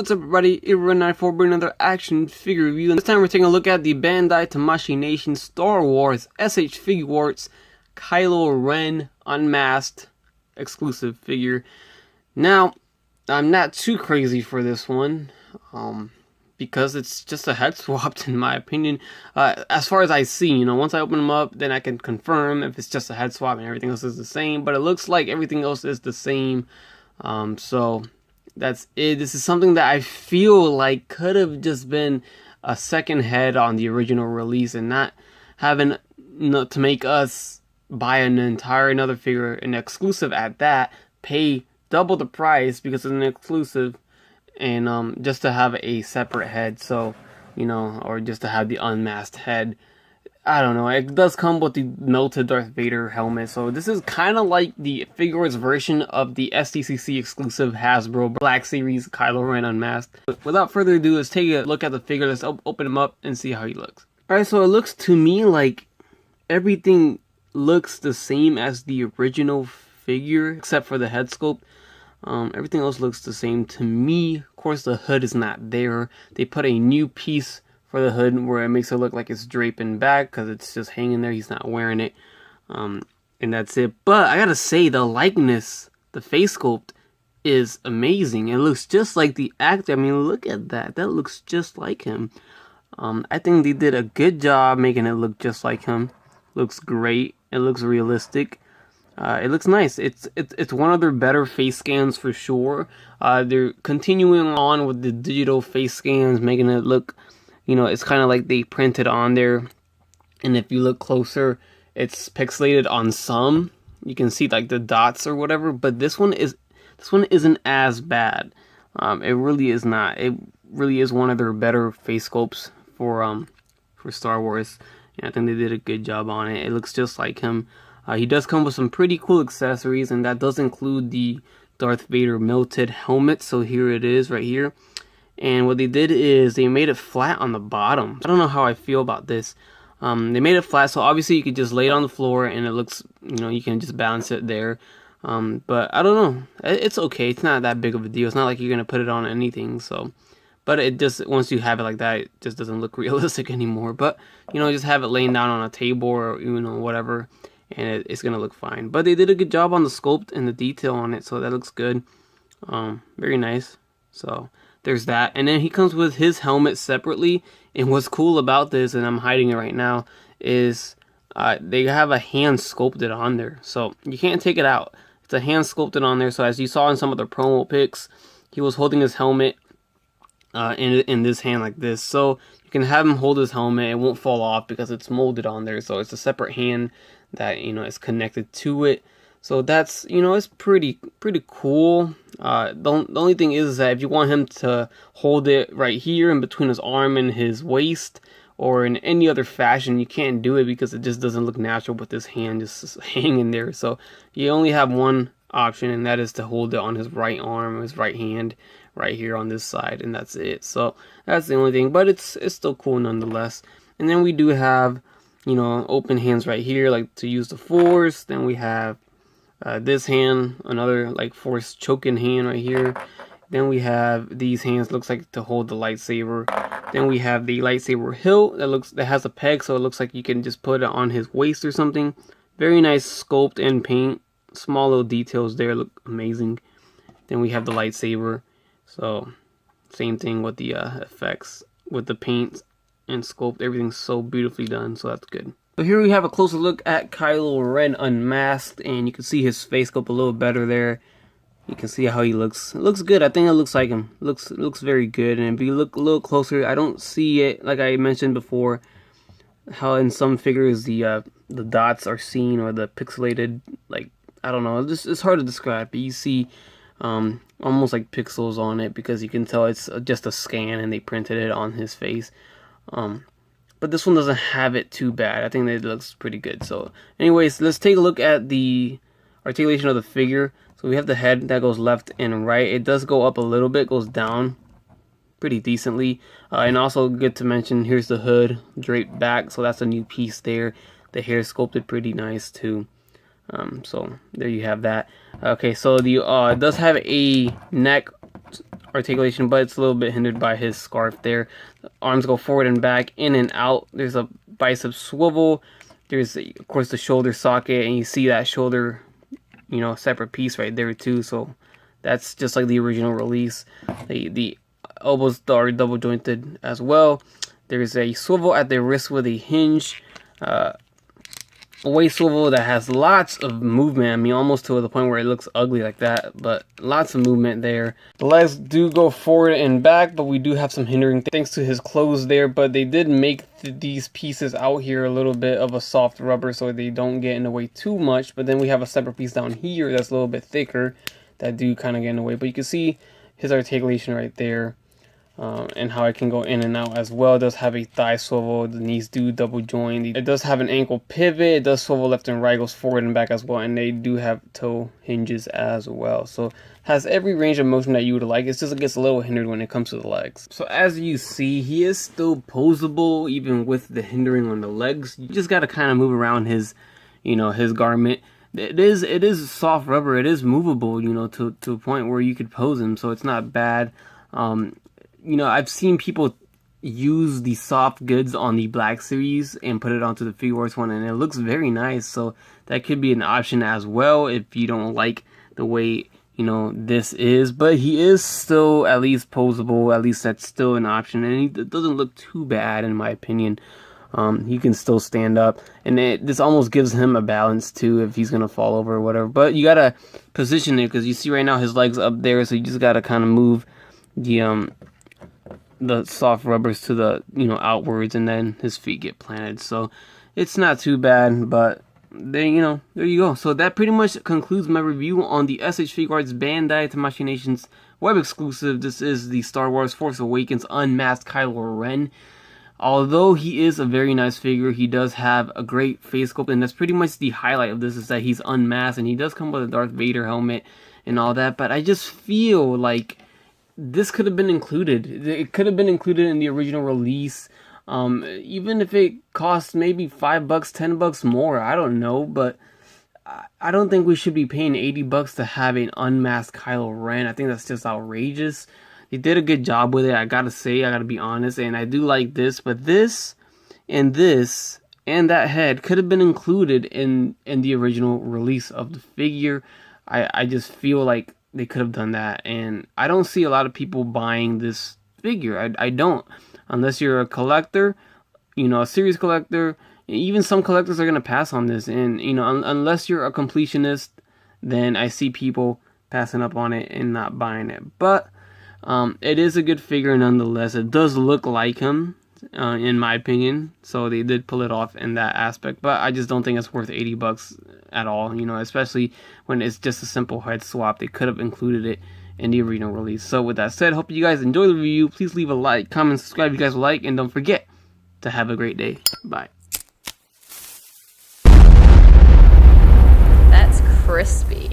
What's up everybody, Ren94 bringing another action figure review, and this time we're taking a look at the Bandai Tamashii Nation Star Wars SH Figuarts Kylo Ren Unmasked exclusive figure. Now, I'm not too crazy for this one, because it's just a head swap in my opinion. As far as I see, once I open them up, then I can confirm if it's just a head swap and everything else is the same, but it looks like everything else is the same, so that's it. This is something that I feel like could have just been a second head on the original release and not having to make us buy another figure, an exclusive at that, pay double the price because it's an exclusive, and just to have a separate head, so or just to have the unmasked head. I don't know, it does come with the melted Darth Vader helmet, so this is kind of like the Figuarts version of the SDCC exclusive Hasbro Black Series Kylo Ren Unmasked. But without further ado, let's take a look at the figure. Let's open him up and see how he looks. Alright, so it looks to me like everything looks the same as the original figure, except for the head sculpt. Everything else looks the same to me. Of course, the hood is not there. They put a new piece for the hood where it makes it look like it's draping back because it's just hanging there. He's not wearing it, and that's it. But I gotta say, the likeness, the face sculpt is amazing. It looks just like the actor. I mean, look at that. That looks just like him. I think they did a good job making it look just like him. Looks great. It looks realistic. It looks nice. It's one of their better face scans for sure. They're continuing on with the digital face scans, making it look, it's kind of like they printed on there. And if you look closer, it's pixelated on some. You can see like the dots or whatever. But this one isn't as bad. It really is not. It really is one of their better face sculpts for Star Wars. And I think they did a good job on it. It looks just like him. He does come with some pretty cool accessories, and that does include the Darth Vader melted helmet. So here it is right here. And what they did is they made it flat on the bottom. I don't know how I feel about this. They made it flat, so obviously you could just lay it on the floor and it looks, you can just balance it there. But I don't know. It's okay. It's not that big of a deal. It's not like you're going to put it on anything. So, but it just, once you have it like that, it just doesn't look realistic anymore. But, just have it laying down on a table or, whatever, and it's going to look fine. But they did a good job on the sculpt and the detail on it, so that looks good. Very nice. So there's that. And then he comes with his helmet separately. And what's cool about this, and I'm hiding it right now, is they have a hand sculpted on there. So you can't take it out. It's a hand sculpted on there. So as you saw in some of the promo pics, he was holding his helmet in this hand like this. So you can have him hold his helmet. It won't fall off because it's molded on there. So it's a separate hand that, is connected to it. So that's, it's pretty cool. The only thing is that if you want him to hold it right here in between his arm and his waist, or in any other fashion, you can't do it because it just doesn't look natural with this hand just hanging there. So you only have one option, and that is to hold it on his right arm, his right hand, right here on this side, and that's it. So that's the only thing, but it's still cool nonetheless. And then we do have, open hands right here, like to use the Force. Then we have this hand, another like Force choking hand right here. Then we have these hands, looks like to hold the lightsaber. Then we have the lightsaber hilt that has a peg, so it looks like you can just put it on his waist or something. Very nice sculpt and paint. Small little details there, look amazing. Then we have the lightsaber. So same thing with the effects, with the paint and sculpt. Everything's so beautifully done, so that's good. So here we have a closer look at Kylo Ren Unmasked, and you can see his face sculpt a little better there. You can see how he looks. It looks good. I think it looks like him. Looks very good. And if you look a little closer, I don't see it, like I mentioned before, how in some figures the dots are seen, or the pixelated, like, I don't know. It's hard to describe, but you see almost like pixels on it because you can tell it's just a scan and they printed it on his face. But this one doesn't have it too bad. I think that it looks pretty good. So anyways, let's take a look at the articulation of the figure. So we have the head that goes left and right. It does go up a little bit, goes down pretty decently. And also good to mention, here's the hood draped back. So that's a new piece there. The hair sculpted pretty nice too. So there you have that. Okay, so the it does have a neck articulation, but it's a little bit hindered by his scarf there. The arms go forward and back, in and out. There's a bicep swivel. There's, of course, the shoulder socket, and you see that shoulder, you know, separate piece right there too. So that's just like the original release. The elbows are double jointed as well. There's a swivel at the wrist with a hinge. A waist swivel that has lots of movement. I mean, almost to the point where it looks ugly like that, but lots of movement there. The legs do go forward and back, but we do have some hindering thanks to his clothes there, but they did make these pieces out here a little bit of a soft rubber so they don't get in the way too much. But then we have a separate piece down here that's a little bit thicker that do kind of get in the way, but you can see his articulation right there. And how it can go in and out as well. It does have a thigh swivel. The knees do double join. It does have an ankle pivot. It does swivel left and right, goes forward and back as well. And they do have toe hinges as well. So has every range of motion that you would like. It's just it gets a little hindered when it comes to the legs. So as you see, he is still posable even with the hindering on the legs. You just got to kind of move around his, you know, his garment. It is soft rubber. It is movable, you know, to a point where you could pose him. So it's not bad. You know, I've seen people use the soft goods on the Black Series and put it onto the Figuarts one, and it looks very nice. So that could be an option as well if you don't like the way, you know, this is. But he is still at least posable. At least that's still an option, and it doesn't look too bad in my opinion. He can still stand up, and this almost gives him a balance too if he's gonna fall over or whatever. But you gotta position it because you see right now his legs up there, so you just gotta kind of move the soft rubbers to the, you know, outwards, and then his feet get planted. So it's not too bad, but there, you know, there you go. So that pretty much concludes my review on the SH Figuarts Bandai Tamashii Nations web exclusive. This is the Star Wars Force Awakens Unmasked Kylo Ren. Although he is a very nice figure, he does have a great face sculpt, and that's pretty much the highlight of this, is that he's unmasked, and he does come with a Darth Vader helmet and all that. But I just feel like this could have been included. It could have been included in the original release. Even if it costs maybe $5, $10 more, I don't know. But I don't think we should be paying $80 to have an unmasked Kylo Ren. I think that's just outrageous. They did a good job with it, I gotta say. I gotta be honest. And I do like this. But this and that head could have been included in the original release of the figure. I just feel like they could have done that, and I don't see a lot of people buying this figure. I don't, unless you're a collector, you know, a serious collector. Even some collectors are gonna pass on this, and you know, unless you're a completionist, then I see people passing up on it and not buying it. But it is a good figure nonetheless. It does look like him, in my opinion, so they did pull it off in that aspect. But I just don't think it's worth $80 at all, you know, especially when it's just a simple head swap. They could have included it in the original release. So with that said, hope you guys enjoy the review. Please leave a like, comment, subscribe if you guys like, and don't forget to have a great day. Bye. That's crispy.